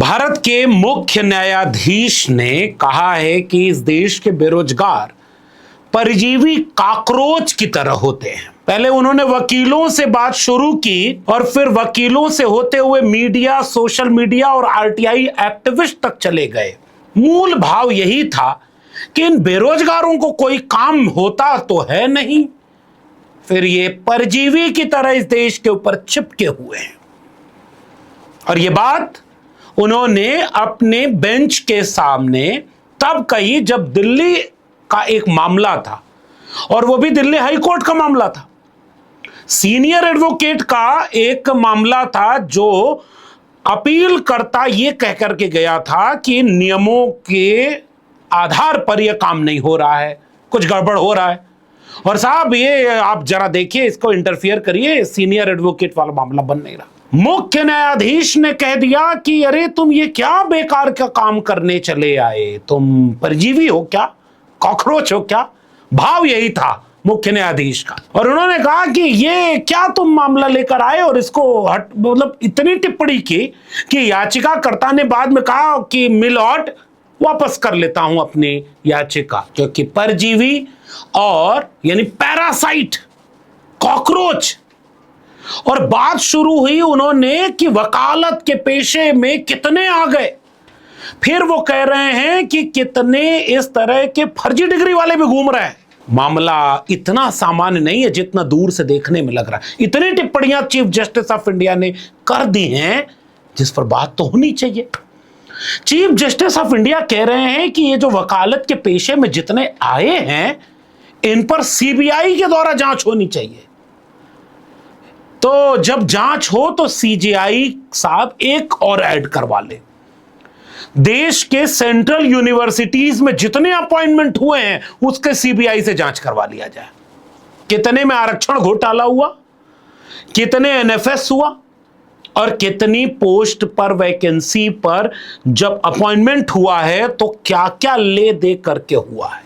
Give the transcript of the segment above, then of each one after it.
भारत के मुख्य न्यायाधीश ने कहा है कि इस देश के बेरोजगार परजीवी कॉकरोच की तरह होते हैं। पहले उन्होंने वकीलों से बात शुरू की और फिर वकीलों से होते हुए मीडिया, सोशल मीडिया और आरटीआई एक्टिविस्ट तक चले गए। मूल भाव यही था कि इन बेरोजगारों को कोई काम होता तो है नहीं, फिर ये परजीवी की तरह इस देश के ऊपर चिपके हुए हैं। और ये बात उन्होंने अपने बेंच के सामने तब कही जब दिल्ली का एक मामला था, और वो भी दिल्ली हाई कोर्ट का मामला था। सीनियर एडवोकेट का एक मामला था जो अपील करता ये कह करके गया था कि नियमों के आधार पर यह काम नहीं हो रहा है, कुछ गड़बड़ हो रहा है। और साहब ये आप जरा देखिए, इसको इंटरफियर करिए, सीनियर एडवोकेट वाला मामला बन नहीं रहा। मुख्य न्यायाधीश ने कह दिया कि अरे तुम ये क्या बेकार का काम करने चले आए, तुम परजीवी हो क्या, कॉकरोच हो क्या। भाव यही था मुख्य न्यायाधीश का। और उन्होंने कहा कि ये क्या तुम मामला लेकर आए, और इसको मतलब इतनी टिप्पणी की कि याचिकाकर्ता ने बाद में कहा कि मिलॉर्ड वापस कर लेता हूं अपनी याचिका, क्योंकि परजीवी और यानी पैरासाइट, कॉकरोच। और बात शुरू हुई उन्होंने कि वकालत के पेशे में कितने आ गए। फिर वो कह रहे हैं कि कितने इस तरह के फर्जी डिग्री वाले भी घूम रहे हैं। मामला इतना सामान्य नहीं है जितना दूर से देखने में लग रहा है। इतनी टिप्पणियां चीफ जस्टिस ऑफ इंडिया ने कर दी हैं जिस पर बात तो होनी चाहिए। चीफ जस्टिस ऑफ इंडिया कह रहे हैं कि ये जो वकालत के पेशे में जितने आए हैं इन पर सीबीआई के द्वारा जांच होनी चाहिए। तो जब जांच हो तो सीजीआई साहब एक और ऐड करवा ले। देश के सेंट्रल यूनिवर्सिटीज में जितने अपॉइंटमेंट हुए हैं उसके सीबीआई से जांच करवा लिया जाए। कितने में आरक्षण घोटाला हुआ, कितने एनएफएस हुआ, और कितनी पोस्ट पर वैकेंसी पर जब अपॉइंटमेंट हुआ है तो क्या क्या ले दे करके हुआ है।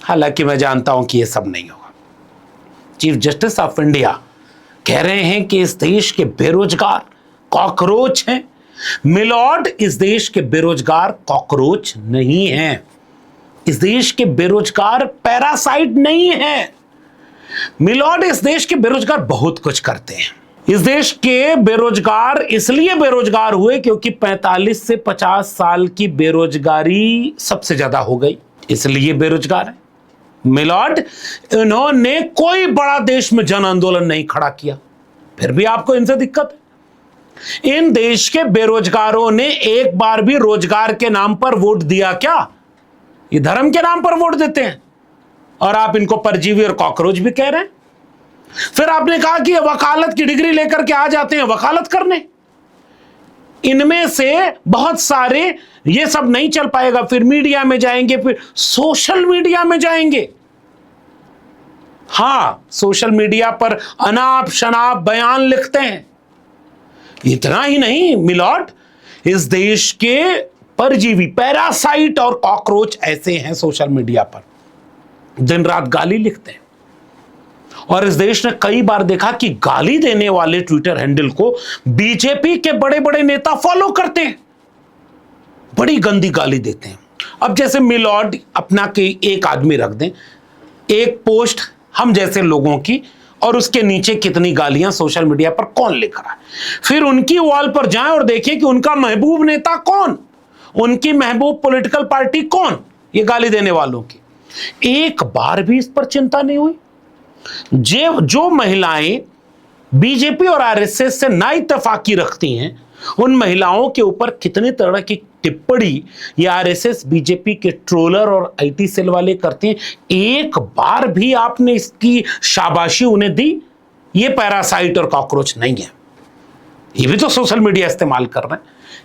हालांकि मैं जानता हूं कि यह सब नहीं होगा। चीफ जस्टिस ऑफ इंडिया कह रहे हैं कि इस देश के बेरोजगार कॉकरोच हैं। मिलॉर्ड, इस देश के बेरोजगार कॉकरोच नहीं हैं। इस देश के बेरोजगार पैरासाइट नहीं हैं। मिलॉर्ड, इस देश के बेरोजगार बहुत कुछ करते हैं। इस देश के बेरोजगार इसलिए बेरोजगार हुए क्योंकि 45 से 50 साल की बेरोजगारी सबसे ज्यादा हो गई, इसलिए बेरोजगार है। मिलॉर्ड, इन्होंने कोई बड़ा देश में जन आंदोलन नहीं खड़ा किया, फिर भी आपको इनसे दिक्कत है। इन देश के बेरोजगारों ने एक बार भी रोजगार के नाम पर वोट दिया क्या? ये धर्म के नाम पर वोट देते हैं, और आप इनको परजीवी और कॉकरोच भी कह रहे हैं। फिर आपने कहा कि वकालत की डिग्री लेकर के आ जाते हैं वकालत करने। इनमें से बहुत सारे ये सब नहीं चल पाएगा, फिर मीडिया में जाएंगे, फिर सोशल मीडिया में जाएंगे। हां, सोशल मीडिया पर अनाप शनाप बयान लिखते हैं। इतना ही नहीं मिलॉर्ड, इस देश के परजीवी पैरासाइट और कॉकरोच ऐसे हैं सोशल मीडिया पर, दिन रात गाली लिखते हैं। और इस देश ने कई बार देखा कि गाली देने वाले ट्विटर हैंडल को बीजेपी के बड़े बड़े नेता फॉलो करते हैं, बड़ी गंदी गाली देते हैं। अब जैसे मिलॉर्ड अपना के एक आदमी रख दें, एक पोस्ट हम जैसे लोगों की, और उसके नीचे कितनी गालियां सोशल मीडिया पर कौन लिख रहा है। फिर उनकी वॉल पर जाएं और देखें कि उनका महबूब नेता कौन, उनकी महबूब पॉलिटिकल पार्टी कौन, ये गाली देने वालों की। एक बार भी इस पर चिंता नहीं हुई। जो महिलाएं बीजेपी और आरएसएस से ना इत्तेफाकी रखती हैं, उन महिलाओं के ऊपर कितनी तरह की टिप्पणी ये आरएसएस, बीजेपी के ट्रोलर और आईटी सेल वाले करते हैं, एक बार भी आपने इसकी शाबाशी उन्हें दी? ये पैरासाइट और कॉकरोच नहीं है। ये भी तो सोशल मीडिया इस्तेमाल कर रहे हैं,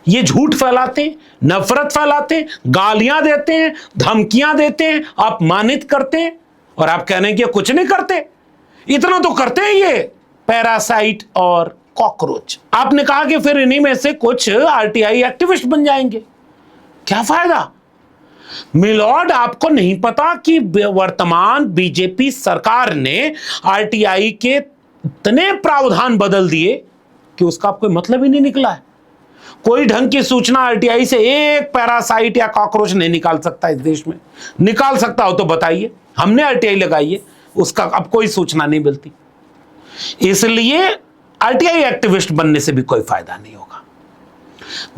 ये झूठ फैलाते हैं, नफरत फैलाते हैं, गालियां देते हैं, धमकियां देते हैं, अपमानित करते हैं, और आप कहने कि कुछ नहीं करते। इतना तो करते हैं ये पैरासाइट और कॉकरोच। आपने कहा कि फिर इन्हीं में से कुछ आरटीआई एक्टिविस्ट बन जाएंगे, क्या फायदा? मिलॉर्ड, आपको नहीं पता कि वर्तमान बीजेपी सरकार ने आरटीआई के इतने प्रावधान बदल दिए कि उसका कोई मतलब ही नहीं निकला है। कोई ढंग की सूचना आरटीआई से एक पैरासाइट या कॉकरोच नहीं निकाल सकता इस देश में। निकाल सकता हो तो बताइए, हमने आरटीआई लगाई है, उसका अब कोई सूचना नहीं मिलती। इसलिए आरटीआई एक्टिविस्ट बनने से भी कोई फायदा नहीं होगा।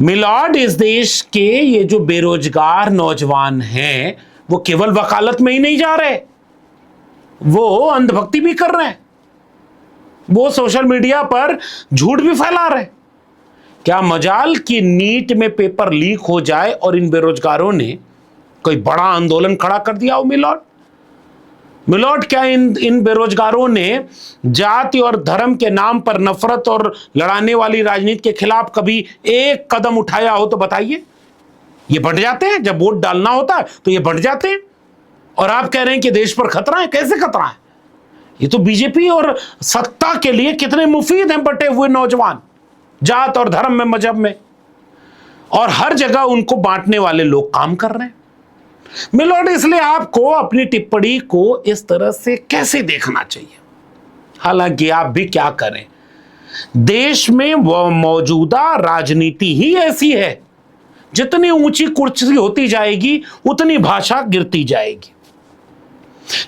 मिलॉर्ड, इस देश के ये जो बेरोजगार नौजवान हैं वो केवल वकालत में ही नहीं जा रहे, वो अंधभक्ति भी कर रहे हैं, वो सोशल मीडिया पर झूठ भी फैला रहे हैं। क्या मजाल कि नीट में पेपर लीक हो जाए और इन बेरोजगारों ने कोई बड़ा आंदोलन खड़ा कर दिया हो मिलॉर्ड? मिलॉर्ड, क्या इन बेरोजगारों ने जाति और धर्म के नाम पर नफरत और लड़ाने वाली राजनीति के खिलाफ कभी एक कदम उठाया हो तो बताइए। ये बढ़ जाते हैं, जब वोट डालना होता है तो ये बढ़ जाते हैं, और आप कह रहे हैं कि देश पर खतरा है। कैसे खतरा है? ये तो बीजेपी और सत्ता के लिए कितने मुफीद हैं बटे हुए नौजवान, जात और धर्म में, मजहब में, और हर जगह उनको बांटने वाले लोग काम कर रहे हैं। मिलॉर्ड, इसलिए आपको अपनी टिप्पणी को इस तरह से कैसे देखना चाहिए? हालांकि आप भी क्या करें, देश में वो मौजूदा राजनीति ही ऐसी है, जितनी ऊंची कुर्सी होती जाएगी उतनी भाषा गिरती जाएगी।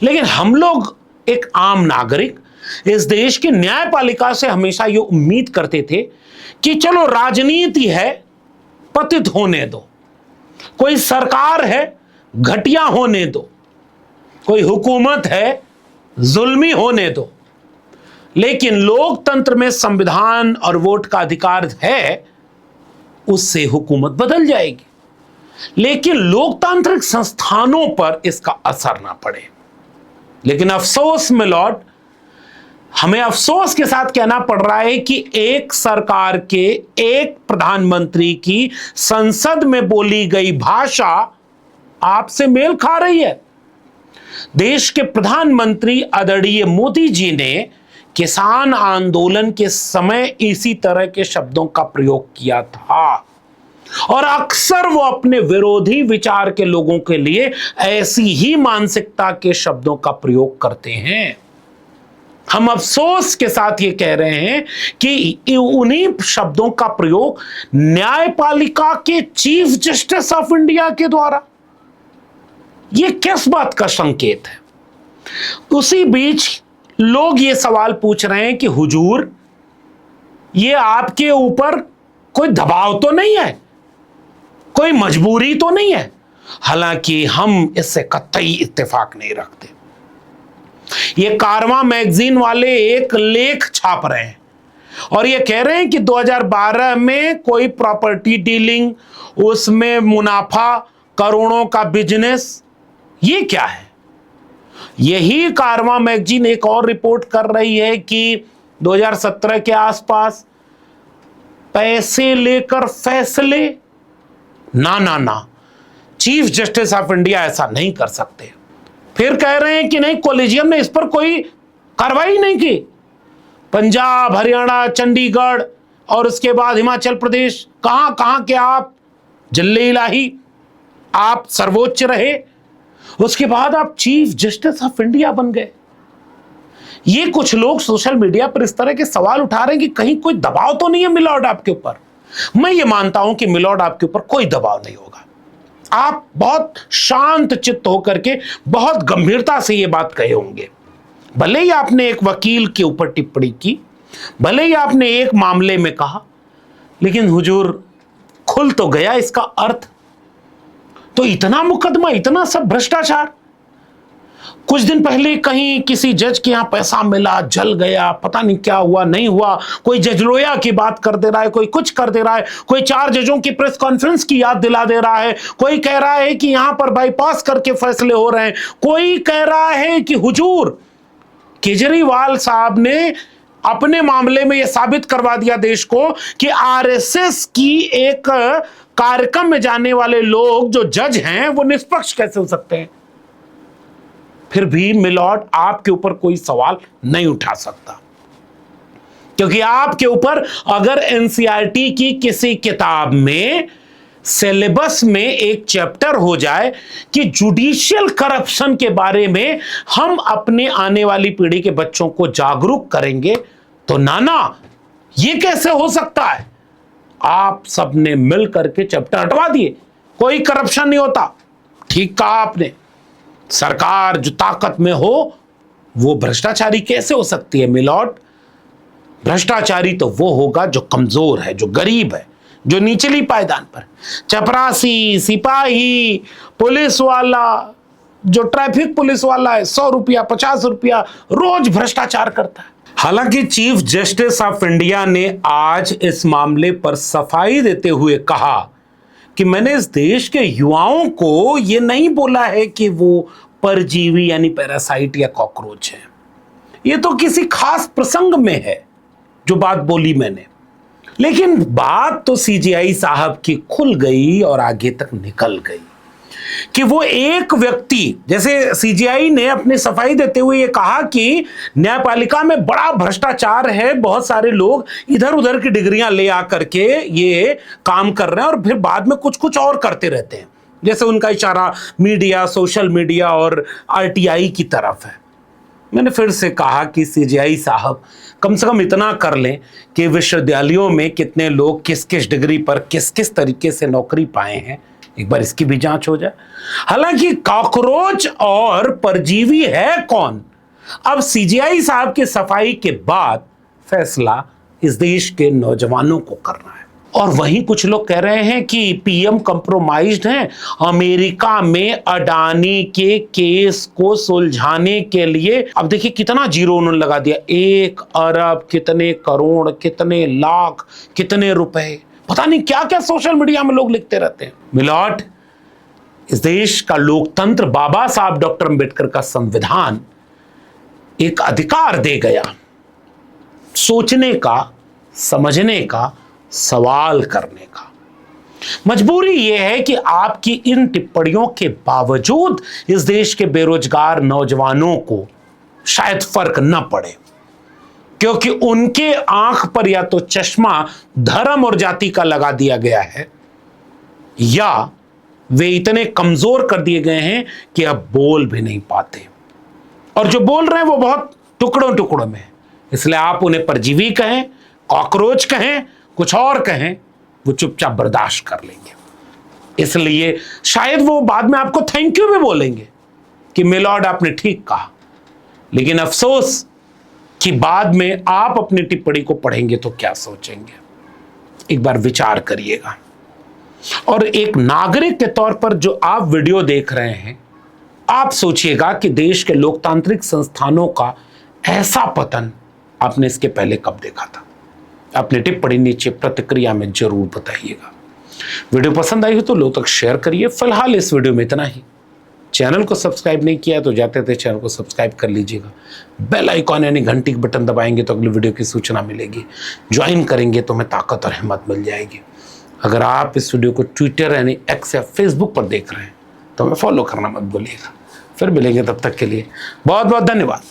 लेकिन हम लोग, एक आम नागरिक, इस देश की न्यायपालिका से हमेशा ये उम्मीद करते थे कि चलो राजनीति है, पतित होने दो, कोई सरकार है, घटिया होने दो, कोई हुकूमत है, जुल्मी होने दो, लेकिन लोकतंत्र में संविधान और वोट का अधिकार है, उससे हुकूमत बदल जाएगी। लेकिन लोकतांत्रिक संस्थानों पर इसका असर ना पड़े। लेकिन अफसोस मिलॉर्ड, हमें अफसोस के साथ कहना पड़ रहा है कि एक सरकार के एक प्रधानमंत्री की संसद में बोली गई भाषा आपसे मेल खा रही है। देश के प्रधानमंत्री आदरणीय मोदी जी ने किसान आंदोलन के समय इसी तरह के शब्दों का प्रयोग किया था, और अक्सर वो अपने विरोधी विचार के लोगों के लिए ऐसी ही मानसिकता के शब्दों का प्रयोग करते हैं। हम अफसोस के साथ ये कह रहे हैं कि उन्हीं शब्दों का प्रयोग न्यायपालिका के चीफ जस्टिस ऑफ इंडिया के द्वारा, ये किस बात का संकेत है? उसी बीच लोग ये सवाल पूछ रहे हैं कि हुजूर, ये आपके ऊपर कोई दबाव तो नहीं है, कोई मजबूरी तो नहीं है? हालांकि हम इससे कतई इत्तेफाक नहीं रखते। ये कारवां मैगजीन वाले एक लेख छाप रहे हैं और ये कह रहे हैं कि 2012 में कोई प्रॉपर्टी डीलिंग, उसमें मुनाफा, करोड़ों का बिजनेस, ये क्या है? यही कारवां मैगजीन एक और रिपोर्ट कर रही है कि 2017 के आसपास पैसे लेकर फैसले, ना ना ना, चीफ जस्टिस ऑफ इंडिया ऐसा नहीं कर सकते। फिर कह रहे हैं कि नहीं, कॉलेजियम ने इस पर कोई कार्रवाई नहीं की। पंजाब, हरियाणा, चंडीगढ़ और उसके बाद हिमाचल प्रदेश, कहां कहां के आप जल्ले इलाही, आप सर्वोच्च रहे, उसके बाद आप चीफ जस्टिस ऑफ इंडिया बन गए। ये कुछ लोग सोशल मीडिया पर इस तरह के सवाल उठा रहे हैं कि कहीं कोई दबाव तो नहीं है मिलॉर्ड आपके ऊपर। मैं ये मानता हूं कि मिलॉर्ड आपके ऊपर कोई दबाव नहीं होगा। आप बहुत शांत चित्त होकर के बहुत गंभीरता से ये बात कहे होंगे। भले ही आपने एक वकील के ऊपर टिप्पणी की, भले ही आपने एक मामले में कहा, लेकिन हुजूर खुल तो गया इसका अर्थ। तो इतना मुकदमा, इतना सब भ्रष्टाचार। कुछ दिन पहले कहीं किसी जज के यहां पैसा मिला, जल गया, पता नहीं क्या हुआ, नहीं हुआ, कोई जज लोया की बात कर दे रहा है, कोई कुछ कर दे रहा है, कोई 4 जजों की प्रेस कॉन्फ्रेंस की याद दिला दे रहा है, कोई कह रहा है कि यहां पर बाईपास करके फैसले हो रहे हैं, कोई कह रहा है कि हुजूर केजरीवाल साहब ने अपने मामले में यह साबित करवा दिया देश को कि आरएसएस की एक कार्यक्रम में जाने वाले लोग जो जज हैं वो निष्पक्ष कैसे हो सकते हैं। फिर भी मिलॉर्ड आपके ऊपर कोई सवाल नहीं उठा सकता, क्योंकि आपके ऊपर अगर एनसीईआरटी की किसी किताब में सिलेबस में एक चैप्टर हो जाए कि जुडिशियल करप्शन के बारे में हम अपने आने वाली पीढ़ी के बच्चों को जागरूक करेंगे, तो नाना ये कैसे हो सकता है? आप सबने मिल करके चैप्टर हटवा दिए। कोई करप्शन नहीं होता। ठीक कहा आपने, सरकार जो ताकत में हो वो भ्रष्टाचारी कैसे हो सकती है मिलॉर्ड? भ्रष्टाचारी तो वो होगा जो कमजोर है, जो गरीब है, जो निचली पायदान पर। चपरासी, सिपाही, पुलिस वाला, जो ट्रैफिक पुलिस वाला है, 100 रुपया 50 रुपया रोज भ्रष्टाचार करता है। हालांकि चीफ जस्टिस ऑफ इंडिया ने आज इस मामले पर सफाई देते हुए कहा कि मैंने इस देश के युवाओं को यह नहीं बोला है कि वो परजीवी यानी पैरासाइट या कॉकरोच है। ये तो किसी खास प्रसंग में है जो बात बोली मैंने, लेकिन बात तो सीजीआई साहब की खुल गई और आगे तक निकल गई कि वो एक व्यक्ति, जैसे सीजीआई ने अपनी सफाई देते हुए ये कहा कि न्यायपालिका में बड़ा भ्रष्टाचार है, बहुत सारे लोग इधर उधर की डिग्रियां ले आकर के ये काम कर रहे हैं और फिर बाद में कुछ कुछ और करते रहते हैं, जैसे उनका इशारा मीडिया, सोशल मीडिया और आरटीआई की तरफ है। मैंने फिर से कहा कि सीजीआई साहब कम से कम इतना कर लें कि विश्वविद्यालयों में कितने लोग किस किस डिग्री पर किस किस तरीके से नौकरी पाए हैं, एक बार इसकी भी जांच हो जाए। हालांकि कॉकरोच और परजीवी है कौन, अब सीजीआई साहब की सफाई के बाद फैसला इस देश के नौजवानों को करना है। और वहीं कुछ लोग कह रहे हैं कि पीएम कंप्रोमाइज्ड हैं। अमेरिका में अडानी के केस को सुलझाने के लिए अब देखिए कितना जीरो उन्होंने लगा दिया, 1 अरब कितने करोड़, कितने लाख, कितने रुपए, पता नहीं क्या क्या सोशल मीडिया में लोग लिखते रहते हैं। मिलॉर्ड, इस देश का लोकतंत्र, बाबा साहब डॉक्टर अंबेडकर का संविधान एक अधिकार दे गया सोचने का, समझने का, सवाल करने का। मजबूरी यह है कि आपकी इन टिप्पणियों के बावजूद इस देश के बेरोजगार नौजवानों को शायद फर्क न पड़े, क्योंकि उनके आंख पर या तो चश्मा धर्म और जाति का लगा दिया गया है, या वे इतने कमजोर कर दिए गए हैं कि अब बोल भी नहीं पाते, और जो बोल रहे हैं वो बहुत टुकड़ों टुकड़ों में। इसलिए आप उन्हें परजीवी कहें, कॉकरोच कहें, कुछ और कहें, वो चुपचाप बर्दाश्त कर लेंगे। इसलिए शायद वो बाद में आपको थैंक यू भी बोलेंगे कि मिलॉर्ड आपने ठीक कहा, लेकिन अफसोस कि बाद में आप अपनी टिप्पणी को पढ़ेंगे तो क्या सोचेंगे, एक बार विचार करिएगा। और एक नागरिक के तौर पर जो आप वीडियो देख रहे हैं, आप सोचिएगा कि देश के लोकतांत्रिक संस्थानों का ऐसा पतन आपने इसके पहले कब देखा था? अपनी टिप्पणी नीचे प्रतिक्रिया में जरूर बताइएगा। वीडियो पसंद आई हो तो लोगों तक शेयर करिए। फिलहाल इस वीडियो में इतना ही। चैनल को सब्सक्राइब नहीं किया तो जाते थे चैनल को सब्सक्राइब कर लीजिएगा। बेल आइकॉन यानी घंटी का बटन दबाएंगे तो अगली वीडियो की सूचना मिलेगी। ज्वाइन करेंगे तो हमें ताकत और हिम्मत मिल जाएगी। अगर आप इस वीडियो को ट्विटर यानी एक्स या फेसबुक पर देख रहे हैं तो हमें फॉलो करना मत भूलिएगा। फिर मिलेंगे, तब तक के लिए बहुत बहुत धन्यवाद।